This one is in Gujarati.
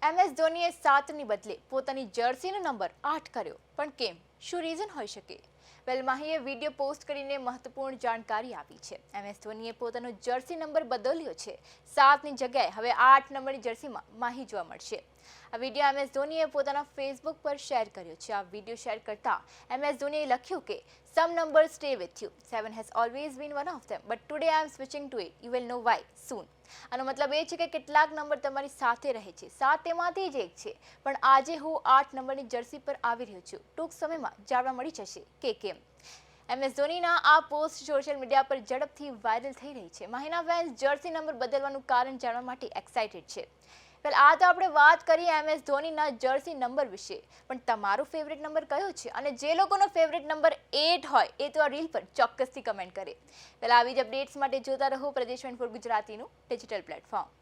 MS ધોનીએ 7ની બદલે પોતાની જર્સીનો નંબર 8 કર્યો, પણ કેમ? શું રીઝન હોઈ શકે? વેલ, માહીએ વિડીયો પોસ્ટ કરીને મહત્વપૂર્ણ જાણકારી આપી છે. MS ધોનીએ પોતાનો જર્સી નંબર બદલ્યો છે. 7ની જગ્યાએ હવે 8 નંબરની જર્સીમાં માહી જોવા મળશે. આ વિડીયો MS ધોનીએ પોતાના ફેસબુક પર શેર કર્યો છે. આ વિડીયો શેર કરતા MS ધોનીએ લખ્યું કે some numbers stay with you. 7 has always been one of them, but today I am switching to it. You will know why soon. આનો મતલબ એ છે કે કેટલાક નંબર તમારી સાથે રહે છે. 7 તેમાંથી જ એક છે, પણ આજે હું 8 નંબરની જર્સી પર આવી રહ્યો છું. ટૂંક સમયમાં જાણવા મળી જશે કે કેમ. MS ધોનીના આ પોસ્ટ સોશિયલ મીડિયા પર ઝડપથી વાયરલ થઈ રહી છે. માહીના ફેન્સ જર્સી નંબર બદલવાનું કારણ જાણવા માટે એક્સાઇટેડ છે. વેલ, આ તો આપણે વાત કરી MS ધોનીના જર્સી નંબર વિશે, પણ તમારો ફેવરેટ નંબર કયો છે? અને જે લોકોનો ફેવરેટ નંબર 8 હોય એ તો આ રીલ પર ચોક્કસથી કમેન્ટ કરે. વેલ, આવી જ અપડેટ્સ માટે જોતા રહો પ્રદેશ 24 ગુજરાતીનું ડિજિટલ પ્લેટફોર્મ.